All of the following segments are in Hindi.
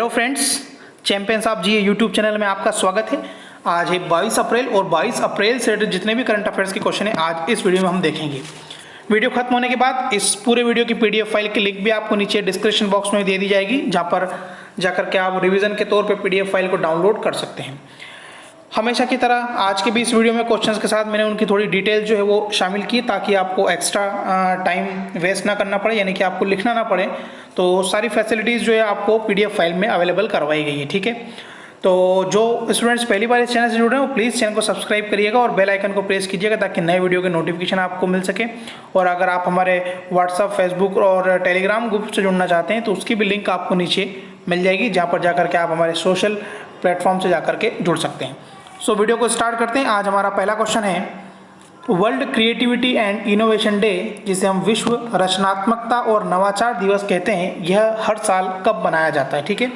Hello friends, champions of G YouTube channel में आपका स्वागत है। आज है 22 अप्रैल और 22 अप्रैल से रिलेटेड जितने भी करंट अफेयर्स के क्वेश्चन है आज इस वीडियो में हम देखेंगे। वीडियो खत्म होने के बाद इस पूरे वीडियो की पीडीएफ फाइल की लिंक भी आपको नीचे डिस्क्रिप्शन बॉक्स में दे दी जाएगी, जहाँ पर जाकर के आप रिवीजन के तौर पर पीडीएफ फाइल को डाउनलोड कर सकते हैं। हमेशा की तरह आज के भी इस वीडियो में क्वेश्चंस के साथ मैंने उनकी थोड़ी डिटेल जो है वो शामिल की, ताकि आपको एक्स्ट्रा टाइम वेस्ट ना करना पड़े, यानी कि आपको लिखना ना पड़े। तो सारी फैसिलिटीज़ जो है आपको पीडीएफ फाइल में अवेलेबल करवाई गई है, ठीक है। तो जो स्टूडेंट्स पहली बार इस चैनल से जुड़ रहे हैं वो प्लीज़ चैनल को सब्सक्राइब करिएगा और बेल आइकन को प्रेस कीजिएगा, ताकि नए वीडियो के नोटिफिकेशन आपको मिल सके। और अगर आप हमारे व्हाट्सअप, फेसबुक और टेलीग्राम ग्रुप से जुड़ना चाहते हैं तो उसकी भी लिंक आपको नीचे मिल जाएगी, जहाँ पर जाकर के आप हमारे सोशल प्लेटफॉर्म से जाकर के जुड़ सकते हैं। सो वीडियो को स्टार्ट करते हैं। आज हमारा पहला क्वेश्चन है, world creativity and innovation day, जिसे हम विश्व रचनात्मकता और नवाचार दिवस कहते हैं, यह हर साल कब मनाया जाता है, ठीक है।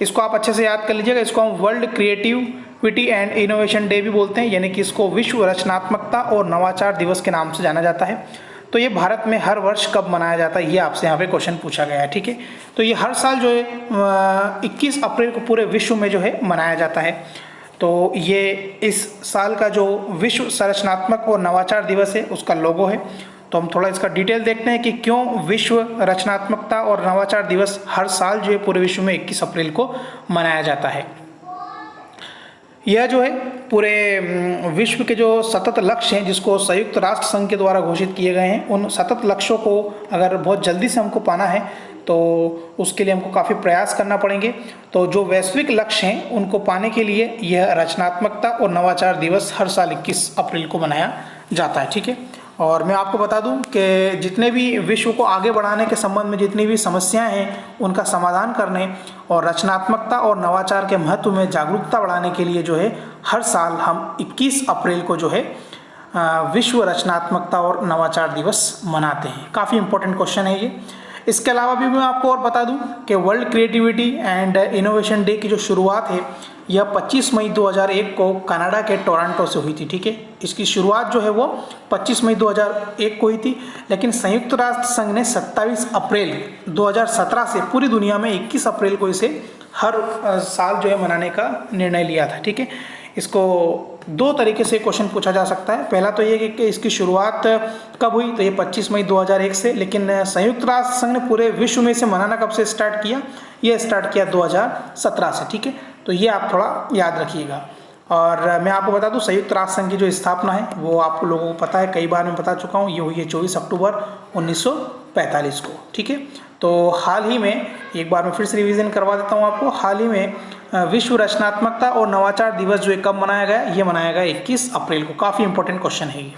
इसको आप अच्छे से याद कर लीजिएगा। इसको हम world creativity and innovation day भी बोलते हैं, यानी कि इसको विश्व रचनात्मकता और नवाचार दिवस के नाम से जाना जाता है। तो ये भारत में हर वर्ष कब मनाया जाता है, ये आपसे यहाँ पे क्वेश्चन पूछा गया है, ठीक है। तो ये हर साल जो है 21 अप्रैल को पूरे विश्व में जो है मनाया जाता है। तो ये इस साल का जो विश्व संरचनात्मक और नवाचार दिवस है उसका लोगो है। तो हम थोड़ा इसका डिटेल देखते हैं कि क्यों विश्व रचनात्मकता और नवाचार दिवस हर साल जो है पूरे विश्व में 21 अप्रैल को मनाया जाता है। यह जो है पूरे विश्व के जो सतत लक्ष्य हैं, जिसको संयुक्त राष्ट्र संघ के द्वारा घोषित किए गए हैं, उन सतत लक्ष्यों को अगर बहुत जल्दी से हमको पाना है तो उसके लिए हमको काफ़ी प्रयास करना पड़ेंगे। तो जो वैश्विक लक्ष्य हैं उनको पाने के लिए यह रचनात्मकता और नवाचार दिवस हर साल 21 अप्रैल को मनाया जाता है, ठीक है। और मैं आपको बता दूं कि जितने भी विश्व को आगे बढ़ाने के संबंध में जितनी भी समस्याएं हैं उनका समाधान करने और रचनात्मकता और नवाचार के महत्व में जागरूकता बढ़ाने के लिए जो है हर साल हम 21 अप्रैल को जो है विश्व रचनात्मकता और नवाचार दिवस मनाते हैं। काफ़ी इंपॉर्टेंट क्वेश्चन है ये। इसके अलावा भी मैं आपको और बता दूं कि world creativity and innovation day की जो शुरुआत है यह 25 मई 2001 को कनाडा के टोरंटो से हुई थी, ठीक है। इसकी शुरुआत जो है वो 25 मई 2001 को हुई थी, लेकिन संयुक्त राष्ट्र संघ ने 27 अप्रैल 2017 से पूरी दुनिया में 21 अप्रैल को इसे हर साल जो है मनाने का निर्णय लिया था, ठीक है। इसको दो तरीके से क्वेश्चन पूछा जा सकता है। पहला तो ये कि इसकी शुरुआत कब हुई, तो ये 25 मई 2001 से, लेकिन संयुक्त राष्ट्र संघ ने पूरे विश्व में इसे मनाना कब से स्टार्ट किया, ये स्टार्ट किया 2017 से, ठीक है। तो ये आप थोड़ा याद रखिएगा। और मैं आपको बता दूं संयुक्त राष्ट्र संघ की जो स्थापना है वो आप लोगों को पता है, कई बार मैं बता चुका हूँ, ये हुई है 24 अक्टूबर 1945 को, ठीक है। तो हाल ही में एक बार मैं फिर से रिवीजन करवा देता हूँ आपको। हाल ही में विश्व रचनात्मकता और नवाचार दिवस जो है कब मनाया गया, ये मनाया गया 21 अप्रैल को। काफ़ी इंपॉर्टेंट क्वेश्चन है ये।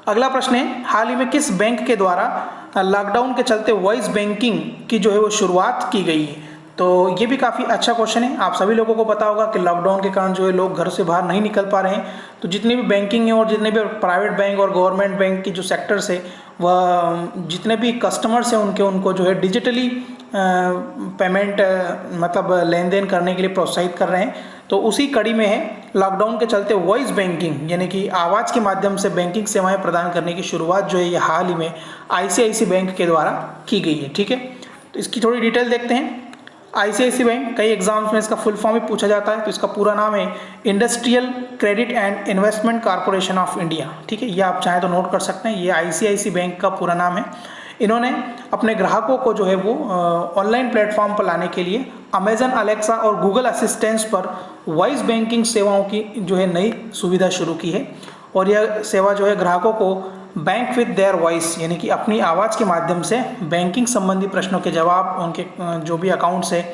अगला प्रश्न है, हाल ही में किस बैंक के द्वारा लॉकडाउन के चलते वॉइस बैंकिंग की जो है वो शुरुआत की गई है। तो ये भी काफ़ी अच्छा क्वेश्चन है। आप सभी लोगों को पता होगा कि लॉकडाउन के कारण जो है लोग घर से बाहर नहीं निकल पा रहे हैं। तो जितने भी बैंकिंग है और जितने भी प्राइवेट बैंक और गवर्नमेंट बैंक की जो सेक्टर्स है वह जितने भी कस्टमर्स हैं उनको जो है डिजिटली पेमेंट मतलब लेन देन करने के लिए प्रोत्साहित कर रहे हैं। तो उसी कड़ी में है लॉकडाउन के चलते वॉइस बैंकिंग यानी कि आवाज़ के माध्यम से बैंकिंग सेवाएं प्रदान करने की शुरुआत जो है ये हाल ही में ICICI बैंक के द्वारा की गई है, ठीक है। तो इसकी थोड़ी डिटेल देखते हैं। ICICI बैंक कई एग्जाम्स में इसका फुल फॉर्म भी पूछा जाता है। तो इसका पूरा नाम है industrial credit and investment corporation of India, ठीक है। ये आप चाहें तो नोट कर सकते हैं, ये ICICI बैंक का पूरा नाम है। इन्होंने अपने ग्राहकों को जो है वो ऑनलाइन प्लेटफॉर्म पर लाने के लिए अमेजन अलेक्सा और गूगल असिस्टेंस पर वॉइस बैंकिंग सेवाओं की जो है नई सुविधा शुरू की है। और यह सेवा जो है ग्राहकों को बैंक विद देयर वॉइस यानी कि अपनी आवाज़ के माध्यम से बैंकिंग संबंधी प्रश्नों के जवाब, उनके जो भी अकाउंट्स है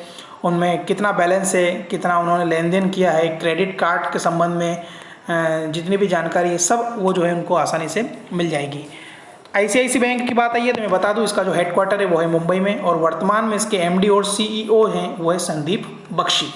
उनमें कितना बैलेंस है, कितना उन्होंने लेन देन किया है, क्रेडिट कार्ड के संबंध में जितनी भी जानकारी है सब वो जो है उनको आसानी से मिल जाएगी। ICICI बैंक की बात आई है तो मैं बता दूं इसका जो हेडक्वार्टर है वो है मुंबई में और वर्तमान में इसके MD और CEO हैं वो है संदीप बख्शी।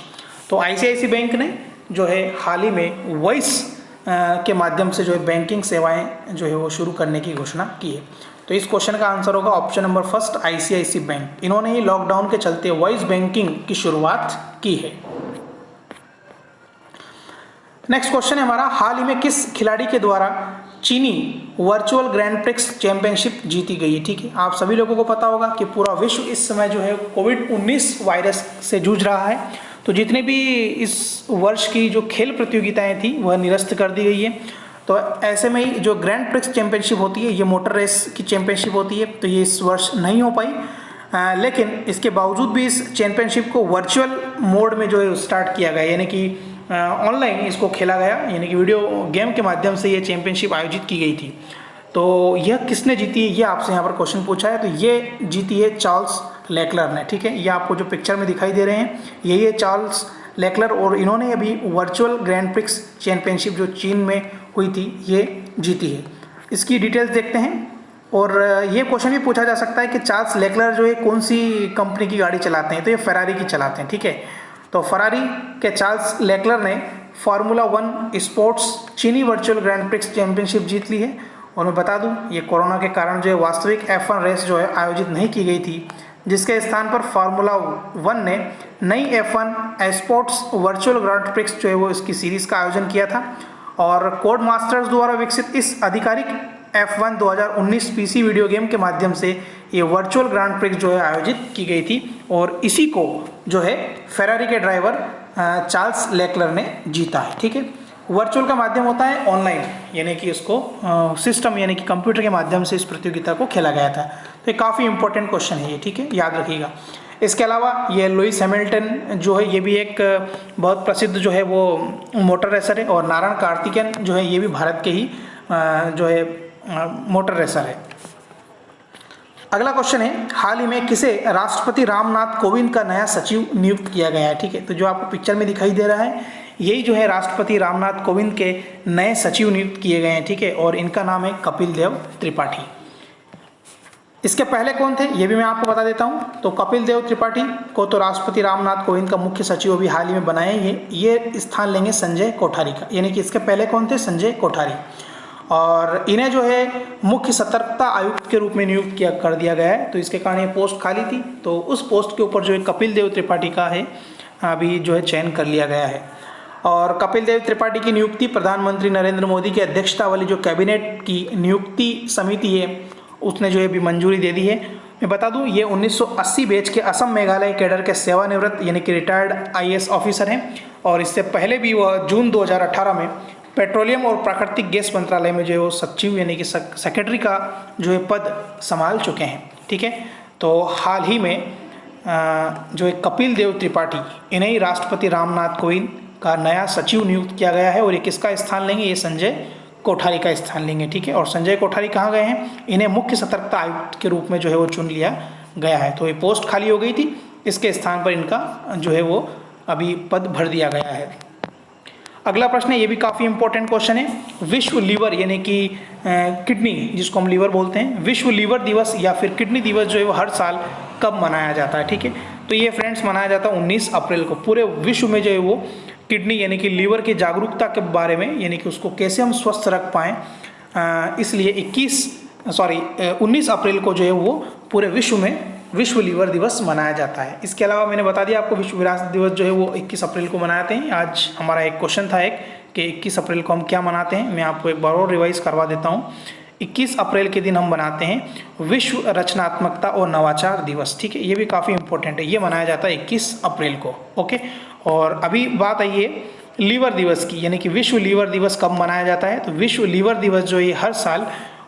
तो ICICI बैंक ने जो है हाल ही में वॉइस के माध्यम से जो है बैंकिंग सेवाएं जो है वो शुरू करने की घोषणा की है। तो इस क्वेश्चन का आंसर होगा option number first, ICICI bank. इन्होंने ही लॉकडाउन के चलते वॉइस बैंकिंग की शुरुआत की है। नेक्स्ट क्वेश्चन है हमारा, हाल ही में किस खिलाड़ी के द्वारा चीनी वर्चुअल ग्रैंड प्रिक्स चैंपियनशिप जीती गई है। ठीक है, आप सभी लोगों को पता होगा कि पूरा विश्व इस समय जो है कोविड-19 वायरस से जूझ रहा है, तो जितने भी इस वर्ष की जो खेल प्रतियोगिताएं थी वह निरस्त कर दी गई है। तो ऐसे में ही जो ग्रैंड प्रिक्स चैंपियनशिप होती है, ये मोटर रेस की चैंपियनशिप होती है, तो ये इस वर्ष नहीं हो पाई। लेकिन इसके बावजूद भी इस चैंपियनशिप को वर्चुअल मोड में जो है स्टार्ट किया गया, यानी कि ऑनलाइन इसको खेला गया, यानी कि वीडियो गेम के माध्यम से ये चैंपियनशिप आयोजित की गई थी। तो यह किसने जीती है, ये आपसे यहाँ पर क्वेश्चन पूछा है। तो ये जीती है चार्ल्स लेक्लर ने। ठीक है, ये आपको जो पिक्चर में दिखाई दे रहे हैं यही है चार्ल्स लेक्लर, और इन्होंने अभी वर्चुअल ग्रैंड प्रिक्स चैंपियनशिप जो चीन में हुई थी ये जीती है। इसकी डिटेल्स देखते हैं। और ये क्वेश्चन भी पूछा जा सकता है कि चार्ल्स लेक्लर जो है कौन सी कंपनी की गाड़ी चलाते हैं, तो ये फेरारी की चलाते हैं। ठीक है, तो फरारी के चार्ल्स लेक्लर ने फार्मूला 1 स्पोर्ट्स चीनी वर्चुअल ग्रैंड प्रिक्स चैंपियनशिप जीत ली है। और मैं बता दूं, ये कोरोना के कारण जो है वास्तविक F1 रेस जो है आयोजित नहीं की गई थी, जिसके स्थान पर फार्मूला 1 ने नई F1 sports virtual grand prix जो है वो इसकी सीरीज़ का आयोजन किया था। और कोड मास्टर्स द्वारा विकसित इस आधिकारिक F1 2019 PC वीडियो गेम के माध्यम से ये वर्चुअल ग्रैंड प्रिक्स जो है आयोजित की गई थी, और इसी को जो है फेरारी के ड्राइवर चार्ल्स लेक्लर ने जीता है। ठीक है, वर्चुअल का माध्यम होता है ऑनलाइन, यानी कि इसको सिस्टम यानी कि कंप्यूटर के माध्यम से इस प्रतियोगिता को खेला गया था। तो ये काफ़ी इंपॉर्टेंट क्वेश्चन है ये। ठीक है, याद रखिएगा। इसके अलावा ये लुइस हैमिल्टन जो है ये भी एक बहुत प्रसिद्ध जो है वो मोटर रेसर है, और नारायण कार्तिकेयन जो है ये भी भारत के ही जो है मोटर रेसर है। अगला क्वेश्चन है, हाल ही में किसे राष्ट्रपति रामनाथ कोविंद का नया सचिव नियुक्त किया गया है। ठीक है, तो जो आपको पिक्चर में दिखाई दे रहा है यही जो है राष्ट्रपति रामनाथ कोविंद के नए सचिव नियुक्त किए गए हैं। ठीक है, और इनका नाम है कपिल देव त्रिपाठी। इसके पहले कौन थे ये भी मैं आपको बता देता हूं। तो कपिल देव त्रिपाठी को तो राष्ट्रपति रामनाथ कोविंद का मुख्य सचिव अभी हाल ही में बनाए ये स्थान लेंगे संजय कोठारी का, यानी कि इसके पहले कौन थे, संजय कोठारी। और इन्हें जो है मुख्य सतर्कता आयुक्त के रूप में नियुक्त कर दिया गया है। तो इसके कारण ये पोस्ट खाली थी, तो उस पोस्ट के ऊपर जो है कपिल देव त्रिपाठी का है अभी जो है चयन कर लिया गया है। और कपिल देव त्रिपाठी की नियुक्ति प्रधानमंत्री नरेंद्र मोदी की अध्यक्षता वाली जो कैबिनेट की नियुक्ति समिति है उसने जो है अभी मंजूरी दे दी है। मैं बता दूं, ये 1980 बैच के असम मेघालय कैडर के सेवानिवृत्त यानी कि रिटायर्ड IAS ऑफिसर हैं, और इससे पहले भी वह जून 2018 में पेट्रोलियम और प्राकृतिक गैस मंत्रालय में जो है वो सचिव यानी कि सेक्रेटरी का जो है पद संभाल चुके हैं। ठीक है, तो हाल ही में जो है कपिल देव त्रिपाठी इन्हें ही राष्ट्रपति रामनाथ कोविंद का नया सचिव नियुक्त किया गया है। और ये किसका स्थान लेंगे, ये संजय कोठारी का स्थान लेंगे। ठीक है, और संजय कोठारी कहाँ गए हैं, इन्हें मुख्य सतर्कता आयुक्त के रूप में जो है वो चुन लिया गया है। तो ये पोस्ट खाली हो गई थी, इसके स्थान पर इनका जो है वो अभी पद भर दिया गया है। अगला प्रश्न है, ये भी काफ़ी इंपॉर्टेंट क्वेश्चन है। विश्व लीवर यानी कि किडनी जिसको हम लीवर बोलते हैं, विश्व लीवर दिवस या फिर किडनी दिवस जो है वो हर साल कब मनाया जाता है। ठीक है, तो ये फ्रेंड्स मनाया जाता है 19 अप्रैल को। पूरे विश्व में जो है वो किडनी यानी कि लीवर की जागरूकता के बारे में, यानी कि उसको कैसे हम स्वस्थ रख पाएँ, इसलिए 19 अप्रैल को जो है वो पूरे विश्व में विश्व लीवर दिवस मनाया जाता है। इसके अलावा मैंने बता दिया आपको विश्व विरासत दिवस जो है वो 21 अप्रैल को मनाते हैं। आज हमारा एक क्वेश्चन था कि 21 अप्रैल को हम क्या मनाते हैं, मैं आपको एक बार और रिवाइज करवा देता हूँ। 21 अप्रैल के दिन हम मनाते हैं विश्व रचनात्मकता और नवाचार दिवस। ठीक है, ये भी काफ़ी इंपॉर्टेंट है, ये मनाया जाता है 21 अप्रैल को। ओके, और अभी बात आई है लीवर दिवस की, यानी कि विश्व लीवर दिवस कब मनाया जाता है। तो विश्व लीवर दिवस जो है हर साल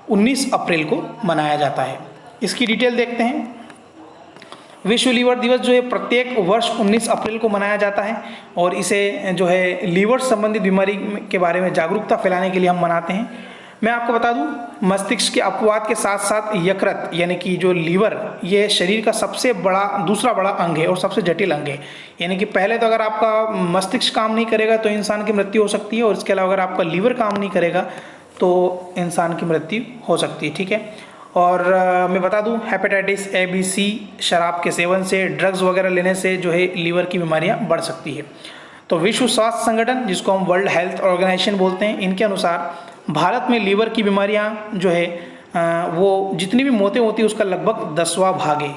19 अप्रैल को मनाया जाता है। इसकी डिटेल देखते हैं। विश्व लीवर दिवस जो है प्रत्येक वर्ष 19 अप्रैल को मनाया जाता है, और इसे जो है लीवर संबंधित बीमारी के बारे में जागरूकता फैलाने के लिए हम मनाते हैं। मैं आपको बता दूं, मस्तिष्क के अपवाद के साथ साथ यकृत यानी कि जो लीवर, ये शरीर का सबसे बड़ा दूसरा बड़ा अंग है और सबसे जटिल अंग है। यानी कि पहले तो अगर आपका मस्तिष्क काम नहीं करेगा तो इंसान की मृत्यु हो सकती है, और इसके अलावा अगर आपका लीवर काम नहीं करेगा तो इंसान की मृत्यु हो सकती है। ठीक है, और मैं बता दूं, हेपेटाइटिस A, B, C, शराब के सेवन से, ड्रग्स वगैरह लेने से जो है लीवर की बीमारियां बढ़ सकती है। तो विश्व स्वास्थ्य संगठन जिसको हम वर्ल्ड हेल्थ ऑर्गेनाइजेशन बोलते हैं, इनके अनुसार भारत में लीवर की बीमारियां जो है वो जितनी भी मौतें होती है उसका लगभग 10वां भाग है।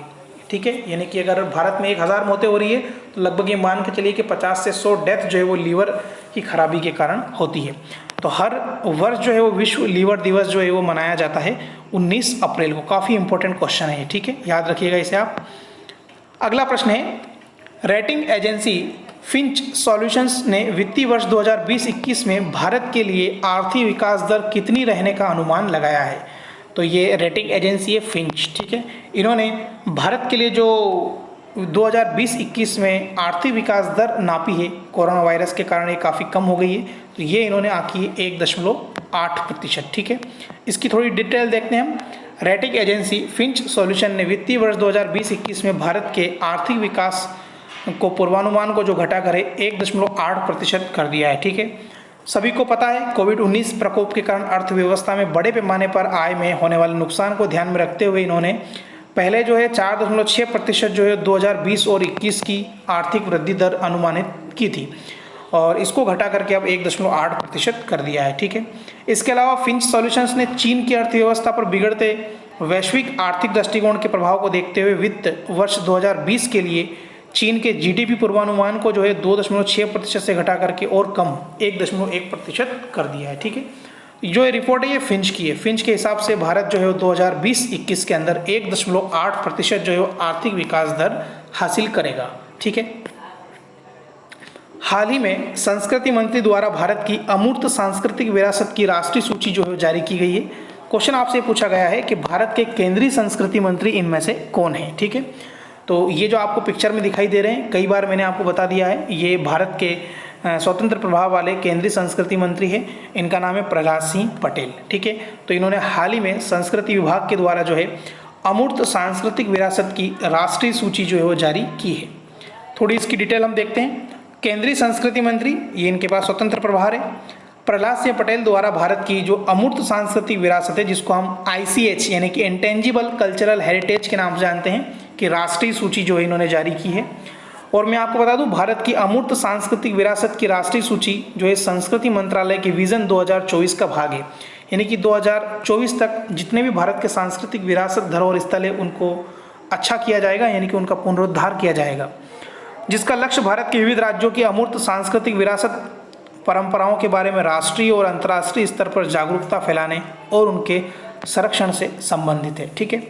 ठीक है, यानी कि अगर भारत में 1000 मौतें हो रही है तो लगभग ये मान के चलिए कि 50 से 100 डेथ जो है वो लीवर की खराबी के कारण होती है। तो हर वर्ष जो है वो विश्व लीवर दिवस जो है वो मनाया जाता है 19 अप्रैल को। काफ़ी इंपॉर्टेंट क्वेश्चन है, ठीक है, याद रखिएगा इसे आप। अगला प्रश्न है, रेटिंग एजेंसी फिंच सॉल्यूशंस ने वित्तीय वर्ष 2020-21 में भारत के लिए आर्थिक विकास दर कितनी रहने का अनुमान लगाया है। तो ये रेटिंग एजेंसी है फिंच, ठीक है। इन्होंने भारत के लिए जो 2020-21 में आर्थिक विकास दर नापी है, कोरोना वायरस के कारण ये काफ़ी कम हो गई है, तो ये इन्होंने आकी 1.8%, ठीक है। इसकी थोड़ी डिटेल देखते हैं हम। रेटिंग एजेंसी फिंच सॉल्यूशन ने वित्तीय वर्ष 2020-21 में भारत के आर्थिक विकास को पूर्वानुमान को जो घटाकर 1.8% कर दिया है, ठीक है। सभी को पता है कोविड-19 प्रकोप के कारण अर्थव्यवस्था में बड़े पैमाने पर आय में होने वाले नुकसान को ध्यान में रखते हुए इन्होंने पहले जो है 4.6% जो है 2020 और 21 की आर्थिक वृद्धि दर अनुमानित की थी, और इसको घटा करके अब 1.8% कर दिया है, ठीक है। इसके अलावा फिंच सॉल्यूशंस ने चीन की अर्थव्यवस्था पर बिगड़ते वैश्विक आर्थिक दृष्टिकोण के प्रभाव को देखते हुए वित्त वर्ष 2020 के लिए चीन के जीडीपी पूर्वानुमान को जो है 2.6% से घटा करके और कम 1.1% कर दिया है, ठीक है। जो ये रिपोर्ट है ये फिंच की है। फिंच के हिसाब से भारत जो है 2020-21 के अंदर 1.8% जो है आर्थिक विकास दर हासिल करेगा, ठीक है। हाल ही में संस्कृति मंत्री द्वारा भारत की अमूर्त सांस्कृतिक विरासत की राष्ट्रीय सूची जो है जारी की गई है। क्वेश्चन आपसे पूछा गया है कि भारत के केंद्रीय संस्कृति मंत्री इनमें से कौन है, ठीक है। तो ये जो आपको पिक्चर में दिखाई दे रहे हैं, कई बार मैंने आपको बता दिया है, ये भारत के स्वतंत्र प्रभाव वाले केंद्रीय संस्कृति मंत्री है। इनका नाम है प्रहलाद सिंह पटेल, ठीक है। तो इन्होंने हाल ही में संस्कृति विभाग के द्वारा जो है अमूर्त सांस्कृतिक विरासत की राष्ट्रीय सूची जो है वो जारी की है। थोड़ी इसकी डिटेल हम देखते हैं। केंद्रीय संस्कृति मंत्री, ये इनके पास स्वतंत्र प्रभार है। प्रहलाद सिंह पटेल द्वारा भारत की जो अमूर्त सांस्कृतिक विरासत है, जिसको हम ICH यानी कि इंटेंजिबल कल्चरल हेरिटेज के नाम से जानते हैं, कि राष्ट्रीय सूची जो है इन्होंने जारी की है। और मैं आपको बता दूं, भारत की अमूर्त सांस्कृतिक विरासत की राष्ट्रीय सूची जो है संस्कृति मंत्रालय के विजन 2024 का भाग है। यानी कि 2024 तक जितने भी भारत के सांस्कृतिक विरासत धरोहर स्थल है उनको अच्छा किया जाएगा, यानी कि उनका पुनरुद्धार किया जाएगा, जिसका लक्ष्य भारत के विविध राज्यों की अमूर्त सांस्कृतिक विरासत परंपराओं के बारे में राष्ट्रीय और अंतर्राष्ट्रीय स्तर पर जागरूकता फैलाने और उनके संरक्षण से संबंधित है, ठीक है।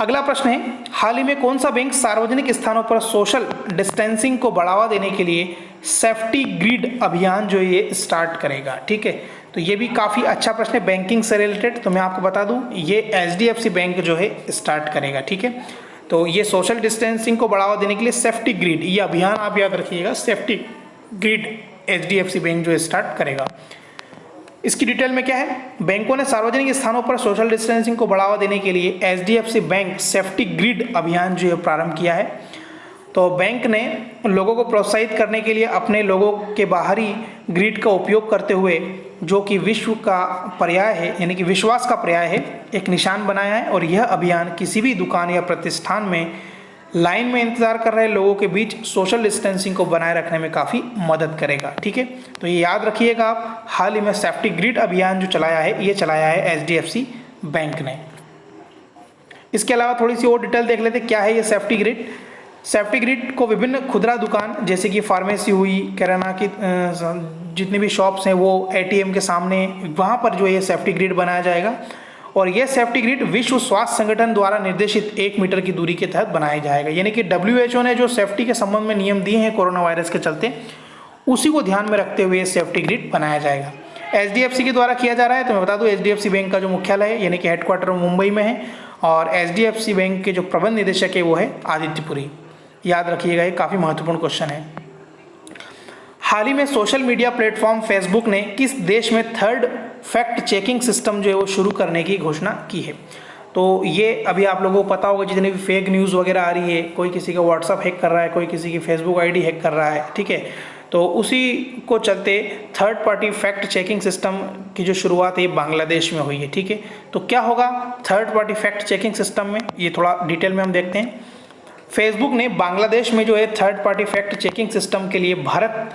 अगला प्रश्न है, हाल ही में कौन सा बैंक सार्वजनिक स्थानों पर सोशल डिस्टेंसिंग को बढ़ावा देने के लिए सेफ्टी ग्रिड अभियान जो ये स्टार्ट करेगा, ठीक है। तो ये भी काफ़ी अच्छा प्रश्न है बैंकिंग से रिलेटेड। तो मैं आपको बता दूं, ये HDFC बैंक जो है स्टार्ट करेगा, ठीक है। तो ये सोशल डिस्टेंसिंग को बढ़ावा देने के लिए सेफ्टी ग्रिड, ये अभियान आप याद रखिएगा, सेफ्टी ग्रिड HDFC बैंक जो स्टार्ट करेगा। इसकी डिटेल में क्या है, बैंकों ने सार्वजनिक स्थानों पर सोशल डिस्टेंसिंग को बढ़ावा देने के लिए HDFC बैंक सेफ्टी ग्रिड अभियान जो है प्रारंभ किया है। तो बैंक ने लोगों को प्रोत्साहित करने के लिए अपने लोगों के बाहरी ग्रिड का उपयोग करते हुए, जो कि विश्व का पर्याय है, यानी कि विश्वास का पर्याय है, एक निशान बनाया है। और यह अभियान किसी भी दुकान या प्रतिष्ठान में लाइन में इंतजार कर रहे लोगों के बीच सोशल डिस्टेंसिंग को बनाए रखने में काफ़ी मदद करेगा, ठीक है। तो ये याद रखिएगा आप, हाल ही में सेफ्टी ग्रिड अभियान जो चलाया है, ये चलाया है HDFC बैंक ने। इसके अलावा थोड़ी सी और डिटेल देख लेते, क्या है ये सेफ्टी ग्रिड। सेफ्टी ग्रिड को विभिन्न खुदरा दुकान जैसे कि फार्मेसी हुई, किराना की जितनी भी शॉप्स हैं, वो ATM के सामने, वहाँ पर जो ये सेफ्टी ग्रिड बनाया जाएगा। और यह सेफ्टी ग्रिड विश्व स्वास्थ्य संगठन द्वारा निर्देशित 1 मीटर की दूरी के तहत बनाया जाएगा। यानी कि WHO ने जो सेफ्टी के संबंध में नियम दिए हैं कोरोना वायरस के चलते, उसी को ध्यान में रखते हुए सेफ्टी ग्रिड बनाया जाएगा। HDFC के द्वारा किया जा रहा है। तो मैं बता दूं, HDFC बैंक का जो मुख्यालय है, यानी कि हेडक्वार्टर मुंबई में है, और HDFC बैंक के जो प्रबंध निदेशक है वो है आदित्यपुरी। याद रखिएगा, ये काफ़ी महत्वपूर्ण क्वेश्चन है। हाल ही में सोशल मीडिया प्लेटफॉर्म फेसबुक ने किस देश में थर्ड फैक्ट चेकिंग सिस्टम जो है वो शुरू करने की घोषणा की है। तो ये अभी आप लोगों को पता होगा, जितनी भी फेक न्यूज़ वगैरह आ रही है, कोई किसी का व्हाट्सअप हैक कर रहा है, कोई किसी की फेसबुक ID हैक कर रहा है, ठीक है। तो उसी को चलते third party fact checking system की जो शुरुआत है बांग्लादेश में हुई है, ठीक है। तो क्या होगा third party fact checking system में, ये थोड़ा डिटेल में हम देखते हैं। फेसबुक ने बांग्लादेश में जो है third party fact checking system के लिए भारत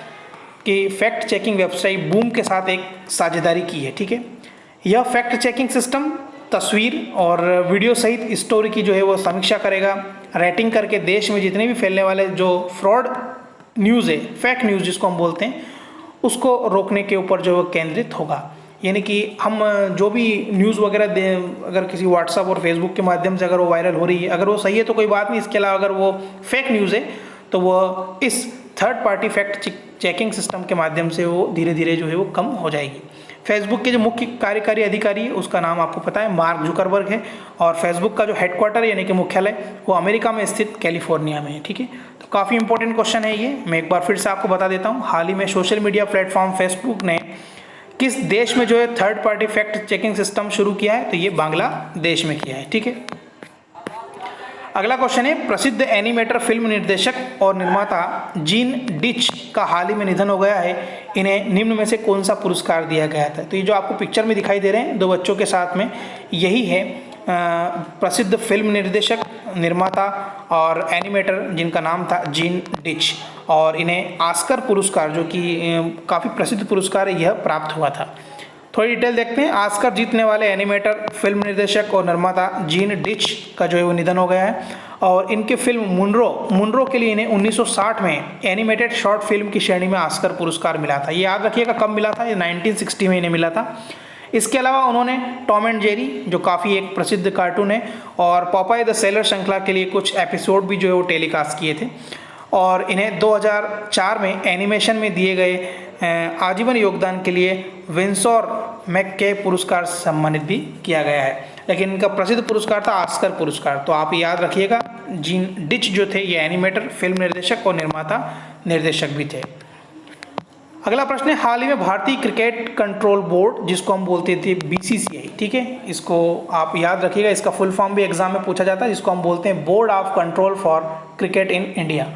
की फैक्ट चेकिंग वेबसाइट बूम के साथ एक साझेदारी की है, ठीक है। यह फैक्ट चेकिंग सिस्टम तस्वीर और वीडियो सहित स्टोरी की जो है वो समीक्षा करेगा, रेटिंग करके देश में जितने भी फैलने वाले जो फ्रॉड न्यूज़ है, फेक न्यूज़ जिसको हम बोलते हैं, उसको रोकने के ऊपर जो है केंद्रित होगा। यानी कि हम जो भी न्यूज़ वगैरह दें, अगर किसी व्हाट्सएप और फेसबुक के माध्यम से अगर वो वायरल हो रही है, अगर वो सही है तो कोई बात नहीं, इसके अलावा अगर वो फेक न्यूज़ है तो वो इस third party fact checking system के माध्यम से वो धीरे धीरे जो है वो कम हो जाएगी। फेसबुक के जो मुख्य कार्यकारी अधिकारी है उसका नाम आपको पता है, मार्क जुकरबर्ग है, और फेसबुक का जो हेडक्वार्टर यानी कि मुख्यालय वो अमेरिका में स्थित कैलिफोर्निया में है। ठीक है, तो काफ़ी इंपॉर्टेंट क्वेश्चन है ये। मैं एक बार फिर से आपको बता देता हूँ, हाल ही में सोशल मीडिया प्लेटफॉर्म फेसबुक ने किस देश में जो है third party fact checking system शुरू किया है, तो ये बांग्लादेश में किया है। ठीक है, अगला क्वेश्चन है, प्रसिद्ध एनिमेटर फिल्म निर्देशक और निर्माता जीन डिच का हाल ही में निधन हो गया है, इन्हें निम्न में से कौन सा पुरस्कार दिया गया था। तो ये जो आपको पिक्चर में दिखाई दे रहे हैं दो बच्चों के साथ में, यही है प्रसिद्ध फिल्म निर्देशक, निर्माता और एनिमेटर जिनका नाम था जीन डिच, और इन्हें ऑस्कर पुरस्कार जो कि काफ़ी प्रसिद्ध पुरस्कार है यह प्राप्त हुआ था। थोड़ी डिटेल देखते हैं। ऑस्कर जीतने वाले एनिमेटर, फिल्म निर्देशक और निर्माता जीन डिच का जो है वो निधन हो गया है, और इनके फिल्म मुनरो के लिए इन्हें 1960 में एनिमेटेड शॉर्ट फिल्म की श्रेणी में ऑस्कर पुरस्कार मिला था। ये याद रखिएगा कब मिला था, ये 1960 में इन्हें मिला था। इसके अलावा उन्होंने टॉम एंड जेरी जो काफ़ी एक प्रसिद्ध कार्टून है, और पॉपाई द सेलर श्रृंखला के लिए कुछ एपिसोड भी जो है वो टेलीकास्ट किए थे, और इन्हें 2004 में एनिमेशन में दिए गए आजीवन योगदान के लिए विंसोर मैकके पुरस्कार से सम्मानित भी किया गया है। लेकिन इनका प्रसिद्ध पुरस्कार था ऑस्कर पुरस्कार। तो आप याद रखिएगा, जीन डिच जो थे ये एनिमेटर, फिल्म निर्देशक और निर्माता निर्देशक भी थे। अगला प्रश्न है, हाल ही में भारतीय क्रिकेट कंट्रोल बोर्ड जिसको हम बोलते थे बीसीसीआई, ठीक है, इसको आप याद रखिएगा, इसका फुल फॉर्म भी एग्जाम में पूछा जाता है, जिसको हम बोलते हैं board of control for cricket in India.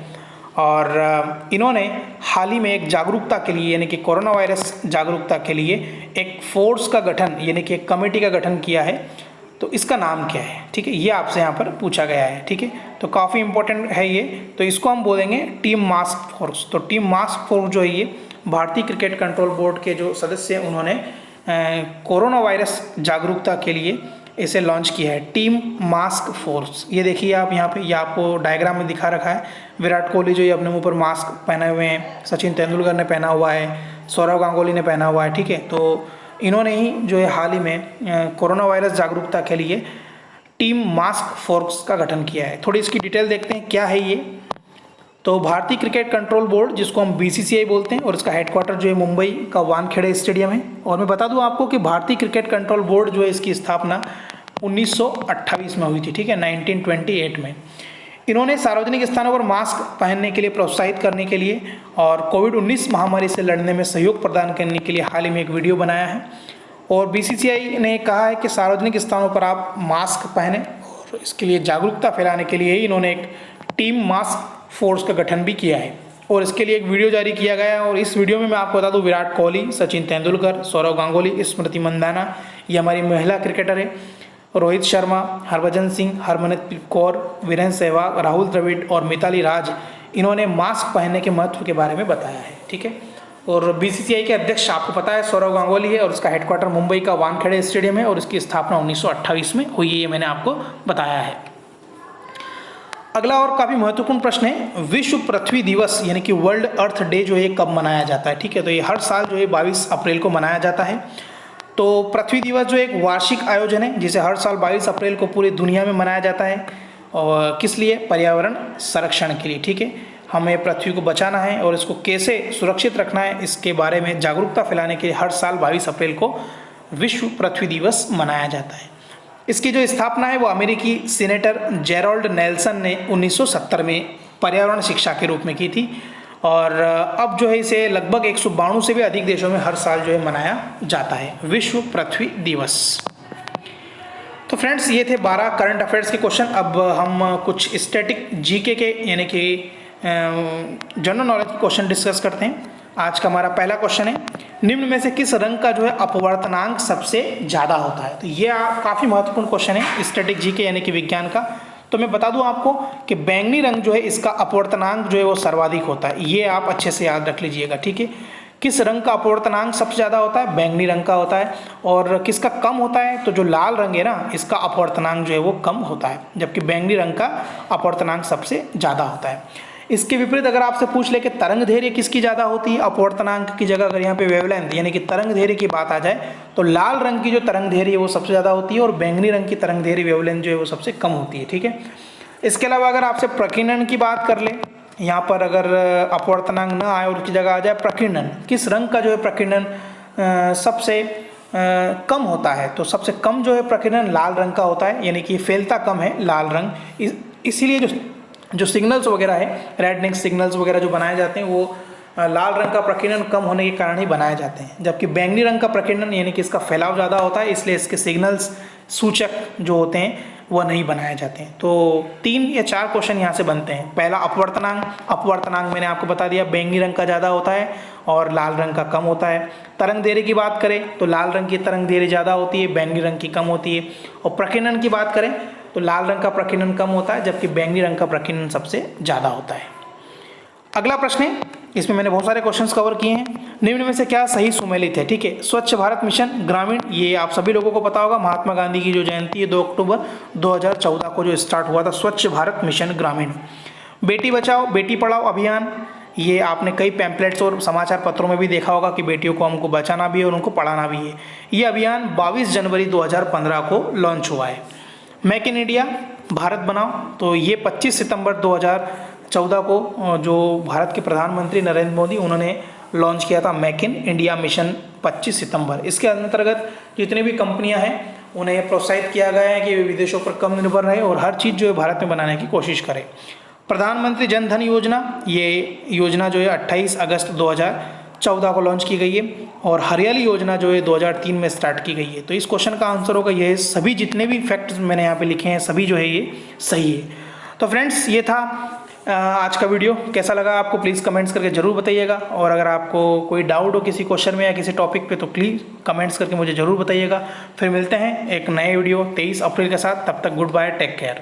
और इन्होंने हाल ही में एक जागरूकता के लिए यानी कि कोरोना वायरस जागरूकता के लिए एक फोर्स का गठन यानी कि एक कमेटी का गठन किया है। तो इसका नाम क्या है, ठीक है, ये आपसे यहाँ पर पूछा गया है। ठीक है, तो काफ़ी इंपॉर्टेंट है ये, तो इसको हम बोलेंगे टीम मास्क फोर्स। तो टीम मास्क फोर्स जो है ये भारतीय क्रिकेट कंट्रोल बोर्ड के जो सदस्य हैं उन्होंने कोरोना वायरस जागरूकता के लिए इसे लॉन्च किया है, टीम मास्क फोर्स। ये देखिए आप यहाँ पे, ये आपको डायग्राम में दिखा रखा है। विराट कोहली जो ये अपने मुंह पर मास्क पहने हुए हैं, सचिन तेंदुलकर ने पहना हुआ है, सौरव गांगुली ने पहना हुआ है। ठीक है, तो इन्होंने ही जो है हाल ही में कोरोना वायरस जागरूकता के लिए टीम मास्क फोर्स का गठन किया है। थोड़ी इसकी डिटेल देखते हैं क्या है ये। तो भारतीय क्रिकेट कंट्रोल बोर्ड जिसको हम बीसीसीआई बोलते हैं, और इसका हेडक्वार्टर जो है मुंबई का वानखेड़े स्टेडियम है। और मैं बता दूं आपको कि भारतीय क्रिकेट कंट्रोल बोर्ड जो है इसकी स्थापना 1928 में हुई थी। ठीक है, 1928 में। इन्होंने सार्वजनिक स्थानों पर मास्क पहनने के लिए प्रोत्साहित करने के लिए और कोविड-19 महामारी से लड़ने में सहयोग प्रदान करने के लिए हाल ही में एक वीडियो बनाया है। और बीसीसीआई ने कहा है कि सार्वजनिक स्थानों पर आप मास्क पहनें, और इसके लिए जागरूकता फैलाने के लिए ही इन्होंने एक टीम मास्क फोर्स का गठन भी किया है, और इसके लिए एक वीडियो जारी किया गया है। और इस वीडियो में मैं आपको बता दूं, विराट कोहली, सचिन तेंदुलकर, सौरव गांगुली, स्मृति मंदाना, ये हमारी महिला क्रिकेटर है, रोहित शर्मा, हरभजन सिंह, हरमनप्रीत कौर, वीरेंद्र सहवाग, राहुल द्रविड़ और मिताली राज, इन्होंने मास्क पहनने के महत्व के बारे में बताया है। ठीक है, और बीसीसीआई के अध्यक्ष आपको पता है सौरव गांगुली है, और इसका हेडक्वार्टर मुंबई का वानखेड़े स्टेडियम है, और इसकी स्थापना 1928 में हुई है, ये मैंने आपको बताया है। अगला और काफ़ी महत्वपूर्ण प्रश्न है, विश्व पृथ्वी दिवस यानी कि वर्ल्ड अर्थ डे जो है कब मनाया जाता है। ठीक है, तो ये हर साल जो है 22 अप्रैल को मनाया जाता है। तो पृथ्वी दिवस जो एक वार्षिक आयोजन है जिसे हर साल 22 अप्रैल को पूरी दुनिया में मनाया जाता है, और किस लिए, पर्यावरण संरक्षण के लिए। ठीक है, हमें पृथ्वी को बचाना है और इसको कैसे सुरक्षित रखना है, इसके बारे में जागरूकता फैलाने के लिए हर साल 22 अप्रैल को विश्व पृथ्वी दिवस मनाया जाता है। इसकी जो स्थापना है वो अमेरिकी सीनेटर जेरोल्ड नेल्सन ने 1970 में पर्यावरण शिक्षा के रूप में की थी, और अब जो है इसे लगभग 192 से भी अधिक देशों में हर साल जो है मनाया जाता है, विश्व पृथ्वी दिवस। तो फ्रेंड्स, ये थे 12 करंट अफेयर्स के क्वेश्चन। अब हम कुछ स्टैटिक जीके के यानी कि जनरल नॉलेज के क्वेश्चन डिस्कस करते हैं। आज का हमारा पहला क्वेश्चन है, निम्न में से किस रंग का जो है अपवर्तनांक सबसे ज़्यादा होता है। तो ये काफ़ी महत्वपूर्ण क्वेश्चन है स्टैटिक जीके यानी कि विज्ञान का। तो मैं बता दूं आपको कि बैंगनी रंग जो है इसका अपवर्तनांक जो है वो सर्वाधिक होता है, ये आप अच्छे से याद रख लीजिएगा। ठीक है, किस रंग का अपवर्तनांक सबसे ज़्यादा होता है, बैंगनी रंग का होता है। और किसका कम होता है, तो जो लाल रंग है ना, इसका अपवर्तनांक जो है वो कम होता है, जबकि बैंगनी रंग का अपवर्तनांक सबसे ज़्यादा होता है। इसके विपरीत अगर आपसे पूछ ले कि तरंग धैर्य किसकी ज़्यादा होती है, अपवर्तनांक की जगह अगर यहाँ पे वेवलेंथ यानी कि तरंग धैर्य की बात आ जाए तो लाल रंग की जो तरंग धैर्य है वो सबसे ज़्यादा होती है और बैंगनी रंग की तरंग धैर्य वेवलेंथ जो है वो सबसे कम होती है। ठीक है, इसके अलावा अगर आपसे प्रकीर्णन की बात कर ले, यहाँ पर अगर अपवर्तनांक न आए और उसकी जगह आ जाए प्रकीर्णन, किस रंग का जो है प्रकीर्णन सबसे कम होता है, तो सबसे कम जो है प्रकीर्णन लाल रंग का होता है, यानी कि फैलता कम है लाल रंग। इसीलिए जो सिग्नल्स वगैरह है, रेडनिंग सिग्नल्स वगैरह जो बनाए जाते हैं वो लाल रंग का प्रकीर्णन कम होने के कारण ही बनाए जाते हैं, जबकि बैंगनी रंग का प्रकीर्णन यानी कि इसका फैलाव ज़्यादा होता है, इसलिए इसके सिग्नल्स सूचक जो होते हैं वह नहीं बनाए जाते हैं। तो 3 या 4 क्वेश्चन यहाँ से बनते हैं। पहला अपवर्तनांक मैंने आपको बता दिया बैंगनी रंग का ज़्यादा होता है और लाल रंग का कम होता है। तरंग धैर्य की बात करें तो लाल रंग की तरंग धैर्य ज़्यादा होती है, बैंगनी रंग की कम होती है। और प्रकीर्णन की बात करें तो लाल रंग का प्रकीर्णन कम होता है जबकि बैंगनी रंग का प्रकीर्णन सबसे ज़्यादा होता है। अगला प्रश्न है, इसमें मैंने बहुत सारे क्वेश्चंस कवर किए हैं। निम्न में से क्या सही सुमेलित है? ठीक है, स्वच्छ भारत मिशन ग्रामीण, ये आप सभी लोगों को पता होगा, महात्मा गांधी की जो जयंती है 2 अक्टूबर 2014 को जो स्टार्ट हुआ था स्वच्छ भारत मिशन ग्रामीण। बेटी बचाओ बेटी पढ़ाओ अभियान, ये आपने कई पैम्पलेट्स और समाचार पत्रों में भी देखा होगा कि बेटियों को हमको बचाना भी है और उनको पढ़ाना भी है। ये अभियान 22 जनवरी 2015 को लॉन्च हुआ है। मेक इन इंडिया भारत बनाओ, तो ये 25 सितंबर 2014 को जो भारत के प्रधानमंत्री नरेंद्र मोदी उन्होंने लॉन्च किया था मेक इन इंडिया मिशन 25 सितंबर। इसके अंतर्गत जितनी भी कंपनियां हैं उन्हें प्रोत्साहित किया गया है कि वे विदेशों पर कम निर्भर रहे और हर चीज़ जो है भारत में बनाने की कोशिश करें। प्रधानमंत्री जन धन योजना, ये योजना जो है 28 अगस्त 2014 को लॉन्च की गई है और हरियाली योजना जो है 2003 में स्टार्ट की गई है। तो इस क्वेश्चन का आंसर होगा ये सभी जितने भी फैक्ट्स मैंने यहाँ पे लिखे हैं सभी जो है ये सही है। तो फ्रेंड्स ये था आज का वीडियो। कैसा लगा आपको प्लीज़ कमेंट्स करके ज़रूर बताइएगा और अगर आपको कोई डाउट हो किसी क्वेश्चन में या किसी टॉपिक पे तो प्लीज़ कमेंट्स करके मुझे ज़रूर बताइएगा। फिर मिलते हैं एक नए वीडियो 23 अप्रैल के साथ, तब तक गुड बाय, टेक केयर।